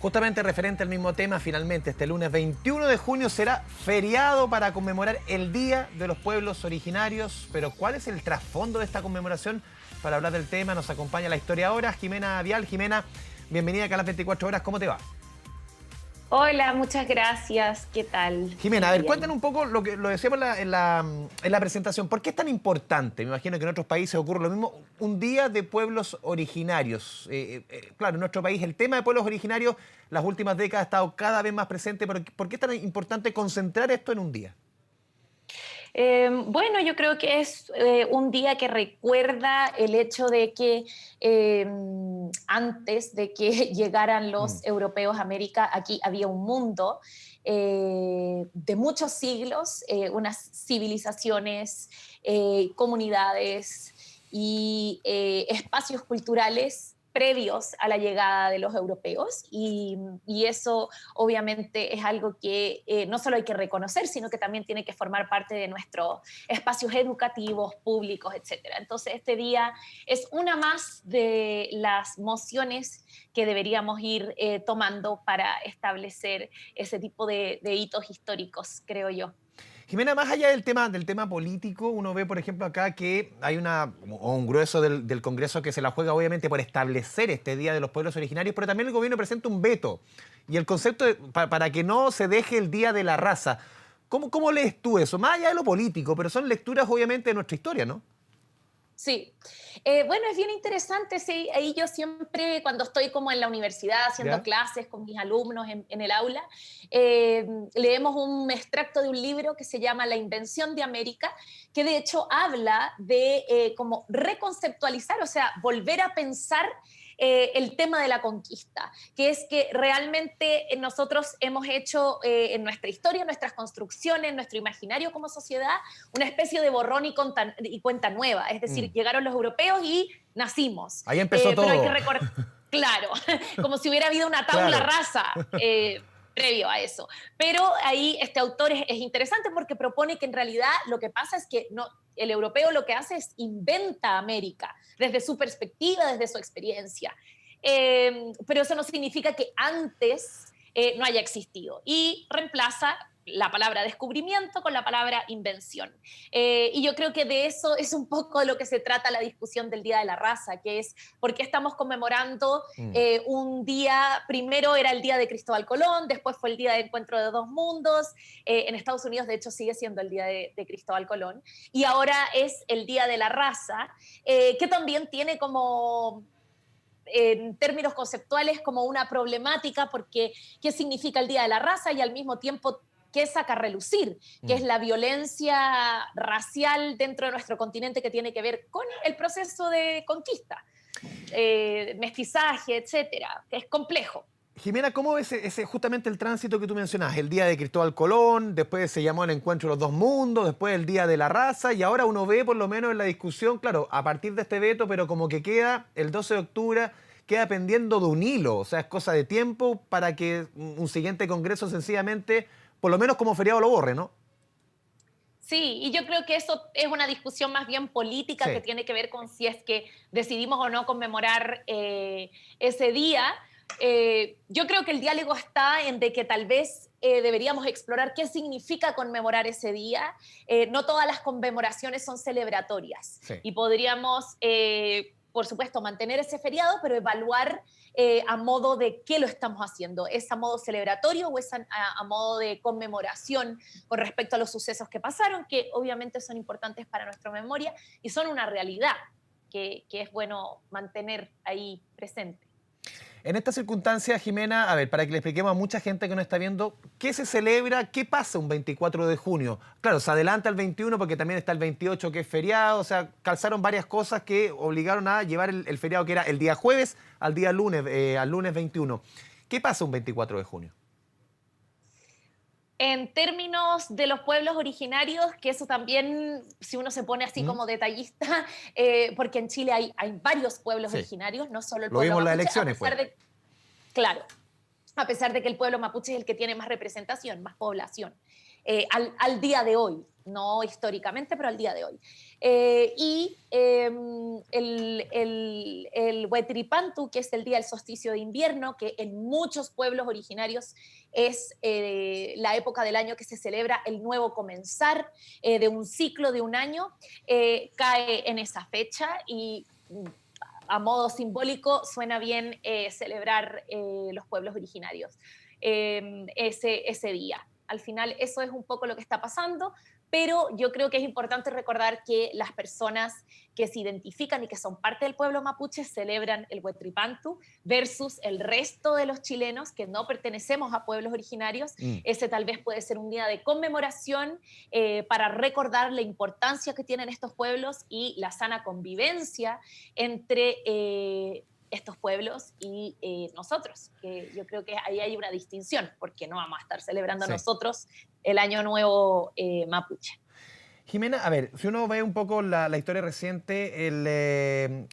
Justamente referente al mismo tema, finalmente este lunes 21 de junio será feriado para conmemorar el Día de los Pueblos Originarios. Pero ¿cuál es el trasfondo de esta conmemoración? Para hablar del tema nos acompaña la historiadora Jimena Vial. Jimena, bienvenida acá a las 24 horas, ¿cómo te va? Hola, muchas gracias. ¿Qué tal? Jimena, a ver, Bien. cuéntanos un poco lo que lo decíamos en la presentación. ¿Por qué es tan importante? Me imagino que en otros países ocurre lo mismo. Un día de pueblos originarios. Claro, en nuestro país el tema de pueblos originarios las últimas décadas ha estado cada vez más presente. Pero ¿por qué es tan importante concentrar esto en un día? Bueno, yo creo que es un día que recuerda el hecho de que antes de que llegaran los europeos a América, aquí había un mundo de muchos siglos, unas civilizaciones, comunidades y espacios culturales previos a la llegada de los europeos y eso obviamente es algo que no solo hay que reconocer, sino que también tiene que formar parte de nuestros espacios educativos, públicos, etc. Entonces este día es una más de las mociones que deberíamos ir tomando para establecer ese tipo de hitos históricos, creo yo. Jimena, más allá del tema político, uno ve, por ejemplo, acá que hay un grueso del Congreso que se la juega obviamente por establecer este Día de los Pueblos Originarios, pero también el gobierno presenta un veto. Y el concepto para que no se deje el Día de la Raza. ¿Cómo lees tú eso? Más allá de lo político, pero son lecturas obviamente de nuestra historia, ¿no? Sí, bueno, es bien interesante, sí, ahí yo siempre cuando estoy como en la universidad haciendo ¿Ya? clases con mis alumnos en el aula, leemos un extracto de un libro que se llama La Invención de América, que de hecho habla de como reconceptualizar, o sea, volver a pensar el tema de la conquista, que es que realmente nosotros hemos hecho en nuestra historia, en nuestras construcciones, en nuestro imaginario como sociedad, una especie de borrón y cuenta nueva. Es decir, llegaron los europeos y nacimos. Ahí empezó Pero hay que todo. recordar, claro, como si hubiera habido una tabla Claro. rasa. Previo a eso. Pero ahí este autor es interesante porque propone que en realidad lo que pasa es que no, el europeo lo que hace es inventa América desde su perspectiva, desde su experiencia. Pero eso no significa que antes no haya existido. Y reemplaza la palabra descubrimiento con la palabra invención. Y yo creo que de eso es un poco de lo que se trata la discusión del Día de la Raza, que es por qué estamos conmemorando un día, primero era el Día de Cristóbal Colón, después fue el Día de Encuentro de Dos Mundos, en Estados Unidos de hecho sigue siendo el Día de Cristóbal Colón, y ahora es el Día de la Raza, que también tiene como en términos conceptuales como una problemática porque qué significa el Día de la Raza y al mismo tiempo qué saca a relucir, que es la violencia racial dentro de nuestro continente que tiene que ver con el proceso de conquista, mestizaje, etcétera, que es complejo. Jimena, ¿cómo ves justamente el tránsito que tú mencionas? El día de Cristóbal Colón, después se llamó el Encuentro de los Dos Mundos, después el Día de la Raza, y ahora uno ve, por lo menos en la discusión, claro, a partir de este veto, pero como que queda el 12 de octubre, queda pendiendo de un hilo, o sea, es cosa de tiempo para que un siguiente congreso sencillamente, por lo menos como feriado lo borre, ¿no? Sí, y yo creo que eso es una discusión más bien política que Sí. tiene que ver con si es que decidimos o no conmemorar ese día. Yo creo que el diálogo está en de que tal vez deberíamos explorar qué significa conmemorar ese día. No todas las conmemoraciones son celebratorias Sí. y podríamos, por supuesto, mantener ese feriado, pero evaluar a modo de qué lo estamos haciendo. ¿Es a modo celebratorio o es a modo de conmemoración con respecto a los sucesos que pasaron, que obviamente son importantes para nuestra memoria y son una realidad que es bueno mantener ahí presente? En esta circunstancia, Jimena, a ver, para que le expliquemos a mucha gente que no está viendo, ¿qué se celebra? ¿Qué pasa un 24 de junio? Claro, se adelanta el 21 porque también está el 28 que es feriado, o sea, calzaron varias cosas que obligaron a llevar el feriado que era el día jueves al día lunes, al lunes 21. ¿Qué pasa un 24 de junio? En términos de los pueblos originarios, que eso también, si uno se pone así ¿Mm? como detallista, porque en Chile hay varios pueblos Sí, originarios, no solo el lo pueblo vimos en las mapuche, a elecciones, pues. pesar de, claro, a pesar de que el pueblo mapuche es el que tiene más representación, más población, al día de hoy. no históricamente, pero al día de hoy. El Huetripantu, que es el día del solsticio de invierno, que en muchos pueblos originarios es la época del año que se celebra el nuevo comenzar de un ciclo de un año, cae en esa fecha y a modo simbólico suena bien celebrar los pueblos originarios ese día. Al final eso es un poco lo que está pasando, pero yo creo que es importante recordar que las personas que se identifican y que son parte del pueblo mapuche celebran el Huetripantu versus el resto de los chilenos que no pertenecemos a pueblos originarios. Ese tal vez puede ser un día de conmemoración para recordar la importancia que tienen estos pueblos y la sana convivencia entre estos pueblos y nosotros, que yo creo que ahí hay una distinción, porque no vamos a estar celebrando nosotros el Año Nuevo mapuche. Jimena, a ver, si uno ve un poco la historia reciente,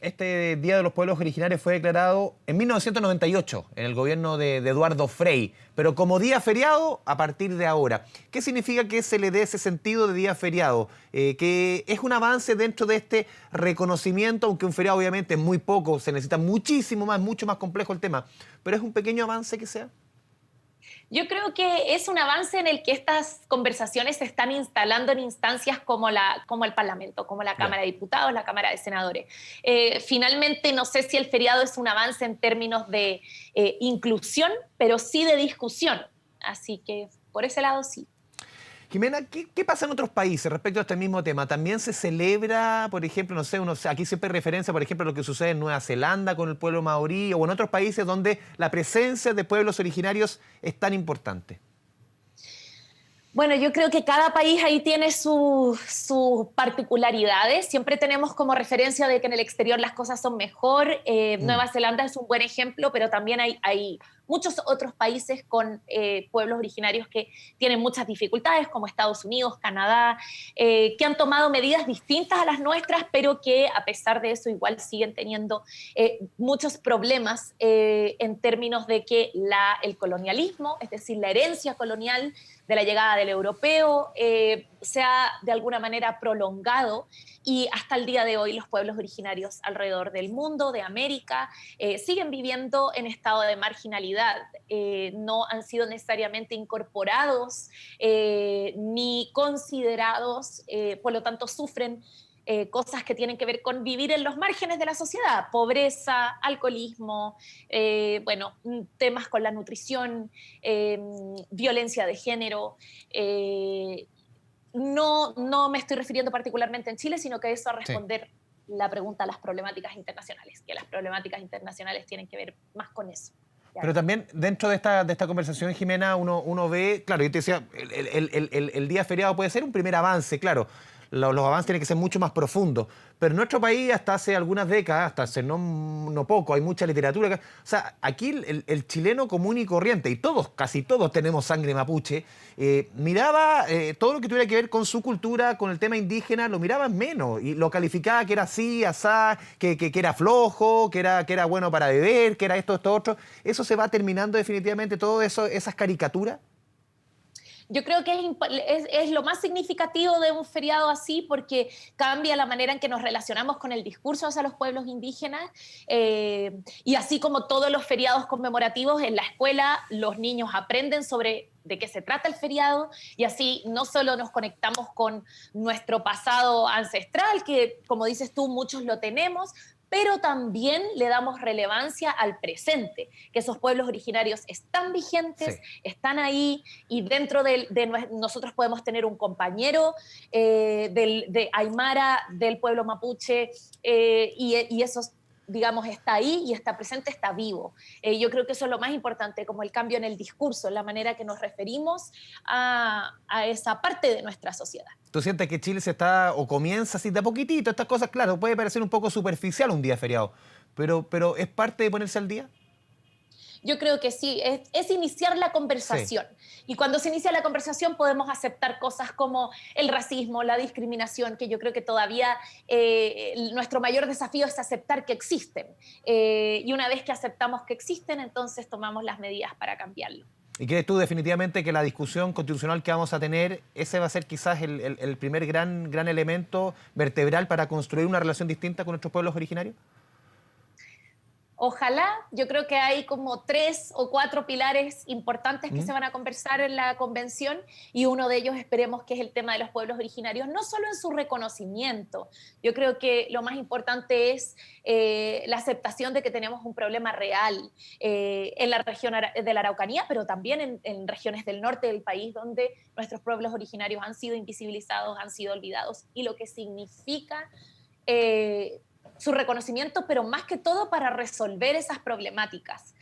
este Día de los Pueblos Originarios fue declarado en 1998, en el gobierno de Eduardo Frei, pero como día feriado a partir de ahora. ¿Qué significa que se le dé ese sentido de día feriado? Que es un avance dentro de este reconocimiento, aunque un feriado obviamente es muy poco, se necesita muchísimo más, mucho más complejo el tema, pero es un pequeño avance que sea. Yo creo que es un avance en el que estas conversaciones se están instalando en instancias como el Parlamento, como la Cámara de Diputados, la Cámara de Senadores. Finalmente, no sé si el feriado es un avance en términos de inclusión, pero sí de discusión. Así que por ese lado sí. Jimena, ¿qué pasa en otros países respecto a este mismo tema? ¿También se celebra, por ejemplo, no sé, aquí siempre hay referencia, por ejemplo, a lo que sucede en Nueva Zelanda con el pueblo maorí o en otros países donde la presencia de pueblos originarios es tan importante? Bueno, yo creo que cada país ahí tiene sus particularidades. Siempre tenemos como referencia de que en el exterior las cosas son mejor. Nueva Zelanda es un buen ejemplo, pero también hay muchos otros países con pueblos originarios que tienen muchas dificultades, como Estados Unidos, Canadá, que han tomado medidas distintas a las nuestras, pero que a pesar de eso igual siguen teniendo muchos problemas en términos de que el colonialismo, es decir, la herencia colonial de la llegada del europeo, se ha de alguna manera prolongado y hasta el día de hoy los pueblos originarios alrededor del mundo, de América, siguen viviendo en estado de marginalidad. No han sido necesariamente incorporados ni considerados, por lo tanto sufren cosas que tienen que ver con vivir en los márgenes de la sociedad, pobreza, alcoholismo, bueno, temas con la nutrición, violencia de género. No me estoy refiriendo particularmente en Chile, sino que eso a responder la pregunta a las problemáticas internacionales, que las problemáticas internacionales tienen que ver más con eso. Pero también dentro de esta conversación, Jimena, uno ve, claro, yo te decía, el día feriado puede ser un primer avance, claro. Los avances tienen que ser mucho más profundos. Pero en nuestro país, hasta hace algunas décadas, hasta hace no poco, hay mucha literatura. O sea, aquí el chileno común y corriente, y todos, casi todos tenemos sangre mapuche, miraba todo lo que tuviera que ver con su cultura, con el tema indígena, lo miraba menos. Y lo calificaba que era así, asá, que era flojo, que era bueno para beber, que era esto, otro. Eso se va terminando definitivamente, todo eso, esas caricaturas. Yo creo que es lo más significativo de un feriado así porque cambia la manera en que nos relacionamos con el discurso hacia los pueblos indígenas y así como todos los feriados conmemorativos en la escuela, los niños aprenden sobre de qué se trata el feriado y así no solo nos conectamos con nuestro pasado ancestral, que como dices tú, muchos lo tenemos, pero también le damos relevancia al presente, que esos pueblos originarios están vigentes, están ahí, y dentro nosotros podemos tener un compañero de Aymara, del pueblo mapuche, y eso, digamos, está ahí y está presente, está vivo. Yo creo que eso es lo más importante, como el cambio en el discurso, en la manera que nos referimos a esa parte de nuestra sociedad. ¿Tú sientes que Chile se está, o comienza así de a poquitito, estas cosas, claro, puede parecer un poco superficial un día feriado, pero es parte de ponerse al día? Yo creo que sí, es iniciar la conversación. Sí. Y cuando se inicia la conversación podemos aceptar cosas como el racismo, la discriminación, que yo creo que todavía nuestro mayor desafío es aceptar que existen. Y una vez que aceptamos que existen, entonces tomamos las medidas para cambiarlo. ¿Y crees tú definitivamente que la discusión constitucional que vamos a tener, ese va a ser quizás el primer gran elemento vertebral para construir una relación distinta con nuestros pueblos originarios? Ojalá, yo creo que hay como 3 o 4 pilares importantes que se van a conversar en la convención y uno de ellos esperemos que es el tema de los pueblos originarios, no solo en su reconocimiento. Yo creo que lo más importante es la aceptación de que tenemos un problema real en la región de la Araucanía, pero también en regiones del norte del país donde nuestros pueblos originarios han sido invisibilizados, han sido olvidados y lo que significa su reconocimiento, pero más que todo para resolver esas problemáticas,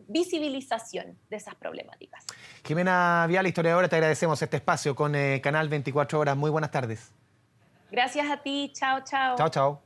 visibilización de esas problemáticas. Jimena Vial, historiadora, te agradecemos este espacio con Canal 24 Horas. Muy buenas tardes. Gracias a ti, chao, chao. Chao, chao.